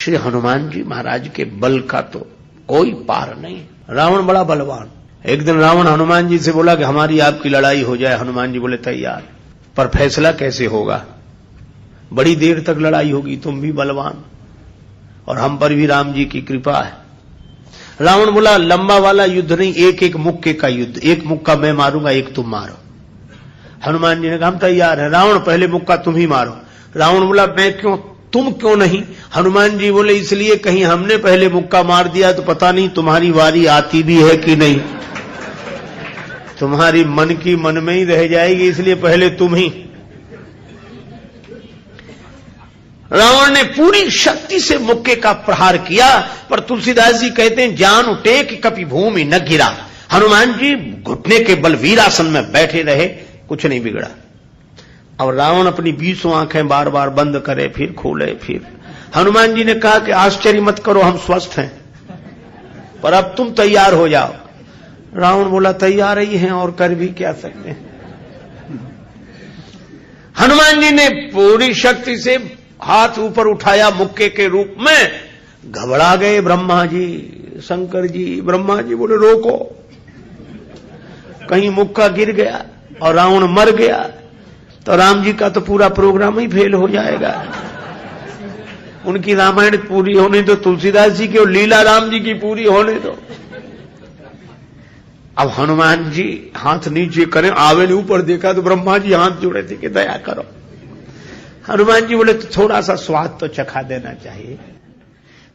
श्री हनुमान जी महाराज के बल का तो कोई पार नहीं। रावण बड़ा बलवान। एक दिन रावण हनुमान जी से बोला कि हमारी आपकी लड़ाई हो जाए। हनुमान जी बोले तैयार, पर फैसला कैसे होगा? बड़ी देर तक लड़ाई होगी, तुम भी बलवान और हम पर भी राम जी की कृपा है। रावण बोला लंबा वाला युद्ध नहीं, एक एक मुक्के का युद्ध, एक मुक्का मैं मारूंगा, एक तुम मारो। हनुमान जी ने कहा हम तैयार है। रावण पहले मुक्का तुम ही मारो। रावण बोला मैं क्यों, तुम क्यों नहीं? हनुमान जी बोले इसलिए कहीं हमने पहले मुक्का मार दिया तो पता नहीं तुम्हारी वारी आती भी है कि नहीं, तुम्हारी मन की मन में ही रह जाएगी, इसलिए पहले तुम ही। रावण ने पूरी शक्ति से मुक्के का प्रहार किया, पर तुलसीदास जी कहते हैं जान उठे कि कभी भूमि न गिरा। हनुमान जी घुटने के बल वीरासन में बैठे रहे, कुछ नहीं बिगड़ा। और रावण अपनी 20 आंखें बार बार बंद करे, फिर खोले, फिर। हनुमान जी ने कहा कि आश्चर्य मत करो, हम स्वस्थ हैं, पर अब तुम तैयार हो जाओ। रावण बोला तैयार ही हैं और कर भी क्या सकते हैं। हनुमान जी ने पूरी शक्ति से हाथ ऊपर उठाया मुक्के के रूप में। घबरा गए ब्रह्मा जी, शंकर जी। ब्रह्मा जी बोले रोको, कहीं मुक्का गिर गया और रावण मर गया तो राम जी का तो पूरा प्रोग्राम ही फेल हो जाएगा। उनकी रामायण पूरी होने दो, तुलसीदास जी की और लीला राम जी की पूरी होने दो। अब हनुमान जी हाथ नीचे करें, आवे ने ऊपर देखा तो ब्रह्मा जी हाथ जोड़े थे कि दया करो। हनुमान जी बोले तो थोड़ा सा स्वाद तो चखा देना चाहिए।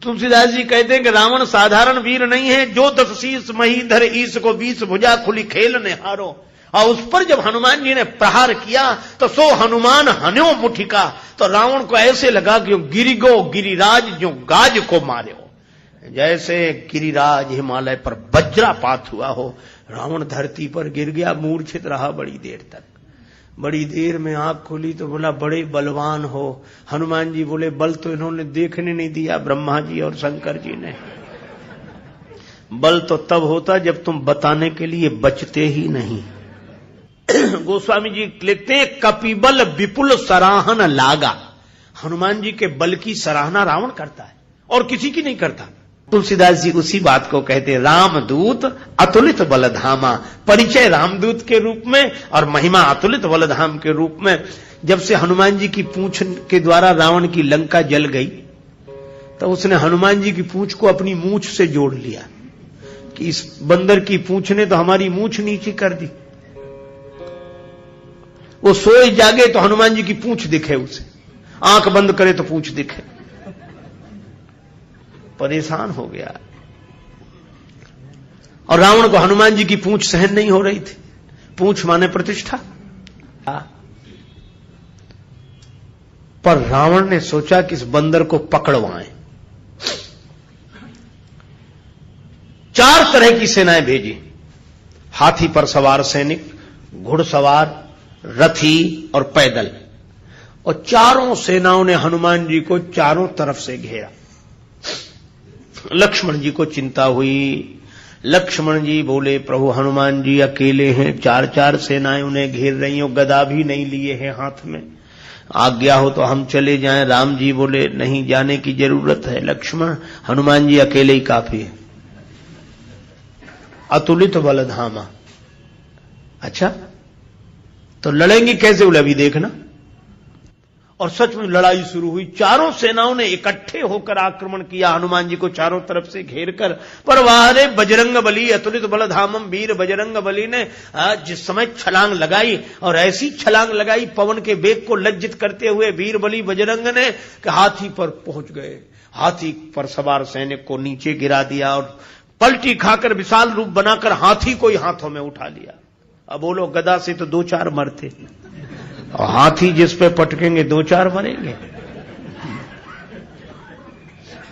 तुलसीदास जी कहते हैं कि रावण साधारण वीर नहीं है, जो 10 शीस महीधर ईस को 20 भुजा खुली खेल ने हारो। और उस पर जब हनुमान जी ने प्रहार किया तो सो हनुमान हन्यो मुठिका, तो रावण को ऐसे लगा कि गिरिगो गिरिराज जो गाज को मारे हो, जैसे गिरिराज हिमालय पर वज्रापात हुआ हो। रावण धरती पर गिर गया, मूर्छित रहा बड़ी देर तक। बड़ी देर में आंख खोली तो बोला बड़े बलवान हो। हनुमान जी बोले बल तो इन्होंने देखने नहीं दिया, ब्रह्मा जी और शंकर जी ने। बल तो तब होता जब तुम बताने के लिए बचते ही नहीं। गोस्वामी जी लिखते हैं कपिबल विपुल सराहन लागा। हनुमान जी के बल की सराहना रावण करता है और किसी की नहीं करता। तुलसीदास जी उसी बात को कहते हैं रामदूत अतुलित बलधामा। परिचय रामदूत के रूप में और महिमा अतुलित बलधाम के रूप में। जब से हनुमान जी की पूंछ के द्वारा रावण की लंका जल गई तो उसने हनुमान जी की पूंछ को अपनी मूंछ से जोड़ लिया कि इस बंदर की पूंछ ने तो हमारी मूंछ नीचे कर दी। वो सोए जागे तो हनुमान जी की पूंछ दिखे उसे, आंख बंद करे तो पूंछ दिखे। परेशान हो गया। और रावण को हनुमान जी की पूंछ सहन नहीं हो रही थी। पूंछ माने प्रतिष्ठा। पर रावण ने सोचा कि इस बंदर को पकड़वाएं। 4 तरह की सेनाएं भेजी। हाथी पर सवार सैनिक, घुड़सवार, रथी और पैदल। और चारों सेनाओं ने हनुमान जी को चारों तरफ से घेरा। लक्ष्मण जी को चिंता हुई। लक्ष्मण जी बोले प्रभु हनुमान जी अकेले हैं, 4-4 सेनाएं उन्हें घेर रही हो, गदा भी नहीं लिए हैं हाथ में, आज्ञा हो तो हम चले जाएं। राम जी बोले नहीं जाने की जरूरत है लक्ष्मण, हनुमान जी अकेले ही काफी है। अतुलित बलधामा। अच्छा तो लड़ेंगे कैसे? बोले अभी देखना। और सच में लड़ाई शुरू हुई। चारों सेनाओं ने इकट्ठे होकर आक्रमण किया हनुमान जी को चारों तरफ से घेर कर। पर वारे बजरंग बली अतुलित बलधामम। वीर बजरंग बली ने जिस समय छलांग लगाई और ऐसी छलांग लगाई पवन के वेग को लज्जित करते हुए वीर बली बजरंग ने कि हाथी पर पहुंच गए। हाथी पर सवार सैनिक को नीचे गिरा दिया और पलटी खाकर विशाल रूप बनाकर हाथी को ही हाथों में उठा लिया। अब बोलो गदा से तो 2-4 मरते और हाथी जिस पे पटकेंगे 2-4 मरेंगे।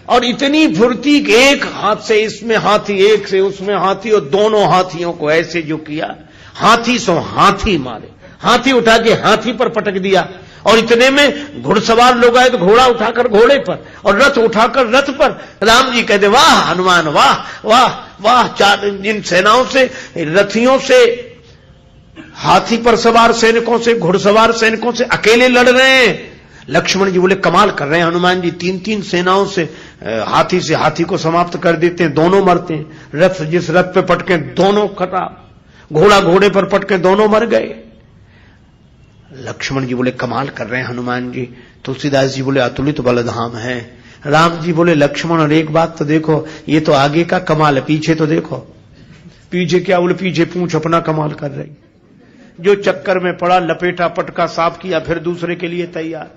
और इतनी फुर्ती कि एक हाथ से इसमें हाथी, एक से उसमें हाथी, और दोनों हाथियों को ऐसे जो किया, हाथी सो हाथी मारे। हाथी उठा के हाथी पर पटक दिया। और इतने में घुड़सवार लोग आए तो घोड़ा उठाकर घोड़े पर और रथ उठाकर रथ पर। राम जी कहते वाह हनुमान वाह वाह वाह। 4 जिन सेनाओं से, रथियों से, हाथी पर सवार सैनिकों से, घुड़सवार सैनिकों से अकेले लड़ रहे हैं, लक्ष्मण जी बोले कमाल कर रहे हैं हनुमान जी, 3-3 सेनाओं से हाथी को समाप्त कर देते हैं, दोनों मरते हैं। रथ जिस रथ पे पटके दोनों खराब, घोड़ा घोड़े पर पटके दोनों मर गए। लक्ष्मण जी बोले कमाल कर रहे हैं हनुमान जी। तुलसीदास जी बोले अतुलित बलधाम है। राम जी बोले लक्ष्मण और एक बात तो देखो, ये तो आगे का कमाल है, पीछे तो देखो। पीछे क्या? बोले पीछे पूंछ अपना कमाल कर रही। जो चक्कर में पड़ा, लपेटा पटका साफ किया, फिर दूसरे के लिए तैयार।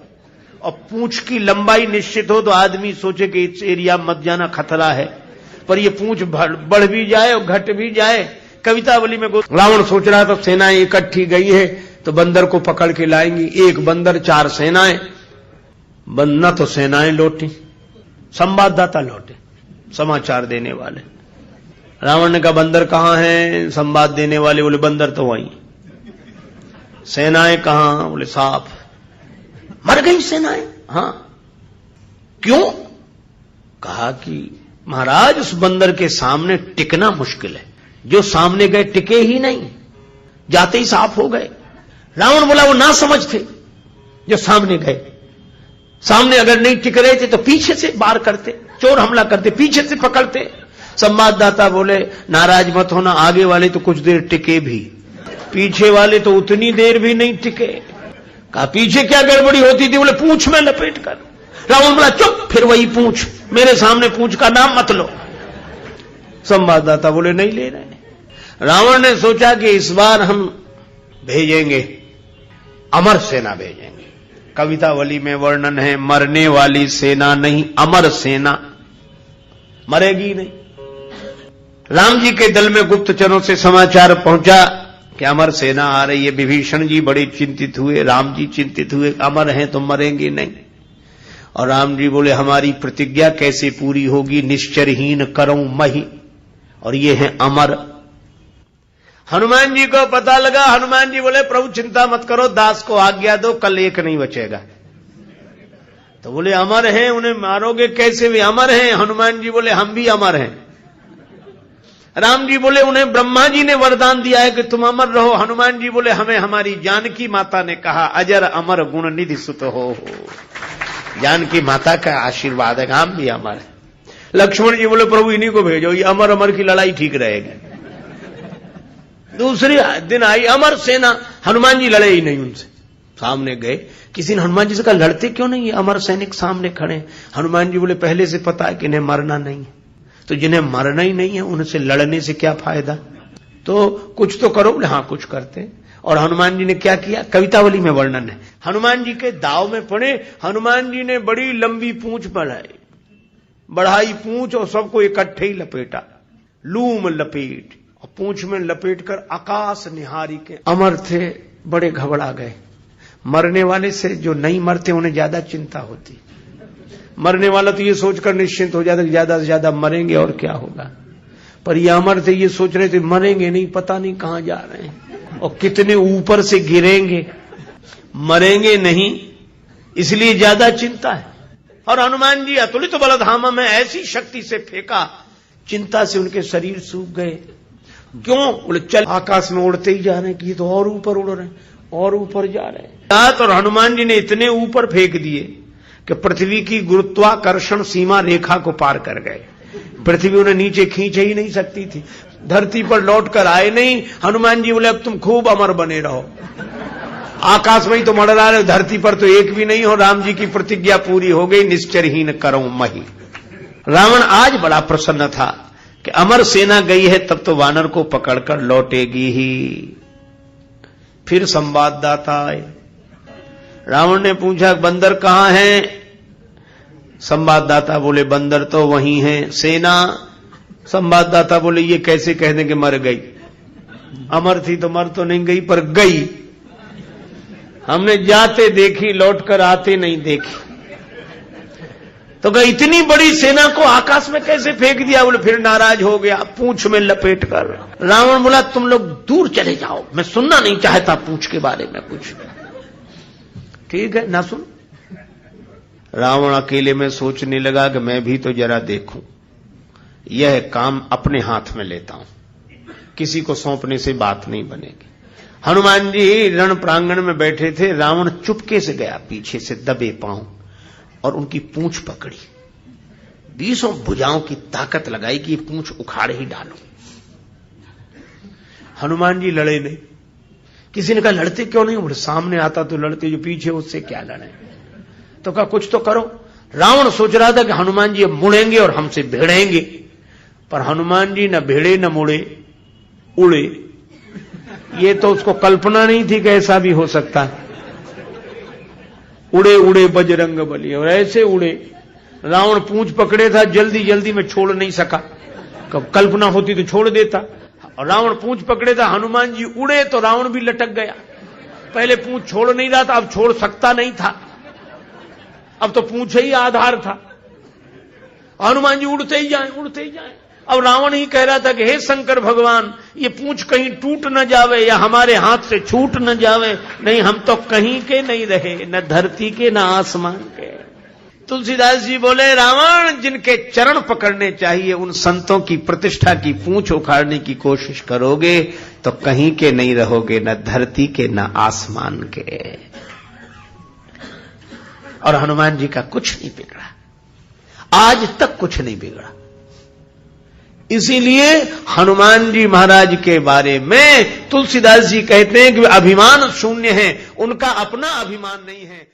और पूंछ की लंबाई निश्चित हो तो आदमी सोचे कि इस एरिया मत जाना, खतरा है, पर ये पूंछ बढ़ भी जाए और घट भी जाए। कवितावली में रावण सोच रहा था सेनाएं इकट्ठी गई है तो बंदर को पकड़ के लाएंगी। एक बंदर 4 सेनाएं, न तो सेनाएं लौटी, संवाददाता लौटे, समाचार देने वाले। रावण ने कहा बंदर कहां है? संवाद देने वाले बोले बंदर तो वहीं। सेनाएं कहां? बोले साफ मर गई सेनाएं। हां, क्यों? कहा कि महाराज उस बंदर के सामने टिकना मुश्किल है, जो सामने गए टिके ही नहीं, जाते ही साफ हो गए। रावण बोला वो ना समझ थे जो सामने गए, सामने अगर नहीं टिक रहे थे तो पीछे से वार करते, चोर हमला करते, पीछे से पकड़ते। संवाददाता बोले नाराज मत होना, आगे वाले तो कुछ देर टिके भी, पीछे वाले तो उतनी देर भी नहीं टिके। कहा पीछे क्या गड़बड़ी होती थी? बोले पूंछ में लपेट कर। रावण बोला चुप, फिर वही पूंछ, मेरे सामने पूंछ का नाम मत लो। संवाददाता बोले नहीं ले रहे। रावण ने सोचा कि इस बार हम भेजेंगे, अमर सेना भेजेंगे। कवितावली में वर्णन है मरने वाली सेना नहीं, अमर सेना, मरेगी नहीं। राम जी के दल में गुप्तचरों से समाचार पहुंचा कि अमर सेना आ रही है। विभीषण जी बड़े चिंतित हुए, राम जी चिंतित हुए, अमर हैं तो मरेंगे नहीं। और राम जी बोले हमारी प्रतिज्ञा कैसे पूरी होगी? निश्चरहीन करऊं मही, और ये है अमर। हनुमान जी को पता लगा। हनुमान जी बोले प्रभु चिंता मत करो, दास को आज्ञा दो, कल एक नहीं बचेगा। तो बोले अमर हैं, उन्हें मारोगे कैसे? वे अमर हैं। हनुमान जी बोले हम भी अमर हैं। राम जी बोले उन्हें ब्रह्मा जी ने वरदान दिया है कि तुम अमर रहो। हनुमान जी बोले हमें हमारी जानकी माता ने कहा अजर अमर गुण निधि सुत हो। जानकी माता का आशीर्वाद है, हम भी अमर है। लक्ष्मण जी बोले प्रभु इन्हीं को भेजो, ये अमर अमर की लड़ाई ठीक रहेगी। दूसरे दिन आई अमर सेना, हनुमान जी लड़े ही नहीं उनसे। सामने गए, किसी ने हनुमान जी से कहा लड़ते क्यों नहीं, अमर सैनिक सामने खड़े। हनुमान जी बोले पहले से पता है कि इन्हें मरना नहीं है, तो जिन्हें मरना ही नहीं है उनसे लड़ने से क्या फायदा, तो कुछ तो करो। बोले हाँ कुछ करते। और हनुमान जी ने क्या किया? कवितावली में वर्णन है। हनुमान जी के दाव में पड़े, हनुमान जी ने बड़ी लंबी पूंछ बढ़ाई पूंछ और सबको इकट्ठे ही लपेटा, लूम लपेट, और पूंछ में लपेट कर आकाश निहारी के। अमर थे, बड़े घबरा गए। मरने वाले से जो नहीं मरते उन्हें ज्यादा चिंता होती। मरने वाला तो ये सोचकर निश्चिंत हो जाता कि ज्यादा से ज्यादा मरेंगे और क्या होगा, पर ये अमर थे, ये सोच रहे थे मरेंगे नहीं, पता नहीं कहां जा रहे हैं और कितने ऊपर से गिरेंगे, मरेंगे नहीं, इसलिए ज्यादा चिंता है। और हनुमान जी अतुलित बलधामा में ऐसी शक्ति से फेंका, चिंता से उनके शरीर सूख गए। क्यों? बोले चल आकाश में उड़ते ही जा रहे हैं कि ये तो और ऊपर उड़ रहे हैं और ऊपर जा रहे हैं। और हनुमान जी ने इतने ऊपर फेंक दिए कि पृथ्वी की गुरुत्वाकर्षण सीमा रेखा को पार कर गए। पृथ्वी उन्हें नीचे खींच ही नहीं सकती थी, धरती पर लौट कर आए नहीं। हनुमान जी बोले अब तुम खूब अमर बने रहो, आकाश में ही तो मंडरा रहे, धरती पर तो एक भी नहीं हो। राम जी की प्रतिज्ञा पूरी हो गई, निश्चरहीन करऊं मही। रावण आज बड़ा प्रसन्न था कि अमर सेना गई है, तब तो वानर को पकड़कर लौटेगी ही। फिर संवाददाता आए। रावण ने पूछा बंदर कहां है? संवाददाता बोले बंदर तो वहीं है। सेना? संवाददाता बोले ये कैसे कह दें कि मर गई, अमर थी तो मर तो नहीं गई पर गई, हमने जाते देखी, लौटकर आते नहीं देखी। तो कहा इतनी बड़ी सेना को आकाश में कैसे फेंक दिया? बोले फिर नाराज हो गया, पूंछ में लपेट कर। रावण बोला तुम लोग दूर चले जाओ, मैं सुनना नहीं चाहता पूंछ के बारे में कुछ। ठीक है ना सुन। रावण अकेले में सोचने लगा कि मैं भी तो जरा देखूं, यह काम अपने हाथ में लेता हूं, किसी को सौंपने से बात नहीं बनेगी। हनुमान जी रण प्रांगण में बैठे थे, रावण चुपके से गया पीछे से दबे पांव और उनकी पूंछ पकड़ी, 20 भुजाओं की ताकत लगाई कि ये पूंछ उखाड़ ही डालो। हनुमान जी लड़े नहीं। किसी ने कहा लड़ते क्यों नहीं? बोले सामने आता तो लड़ते, जो पीछे उससे क्या लड़े। तो कहा कुछ तो करो। रावण सोच रहा था कि हनुमान जी अब मुड़ेंगे और हमसे भिड़ेंगे, पर हनुमान जी न भिड़े न मुड़े, उड़े। ये तो उसको कल्पना नहीं थी कि ऐसा भी हो सकता है। उड़े उड़े बजरंग बली, और ऐसे उड़े। रावण पूंछ पकड़े था, जल्दी जल्दी में छोड़ नहीं सका, कल्पना होती तो छोड़ देता। और रावण पूंछ पकड़े था, हनुमान जी उड़े तो रावण भी लटक गया। पहले पूंछ छोड़ नहीं रहा था, अब छोड़ सकता नहीं था, अब तो पूंछ ही आधार था। हनुमान जी उड़ते ही जाए, उड़ते ही जाए। अब रावण ही कह रहा था कि हे शंकर भगवान, ये पूंछ कहीं टूट न जावे या हमारे हाथ से छूट न जावे, नहीं हम तो कहीं के नहीं रहे, न धरती के न आसमान के। तुलसीदास जी बोले रावण, जिनके चरण पकड़ने चाहिए उन संतों की प्रतिष्ठा की पूंछ उखाड़ने की कोशिश करोगे तो कहीं के नहीं रहोगे, न धरती के न आसमान के। और हनुमान जी का कुछ नहीं बिगड़ा, आज तक कुछ नहीं बिगड़ा। इसीलिए हनुमान जी महाराज के बारे में तुलसीदास जी कहते हैं कि वे अभिमान शून्य हैं, उनका अपना अभिमान नहीं है।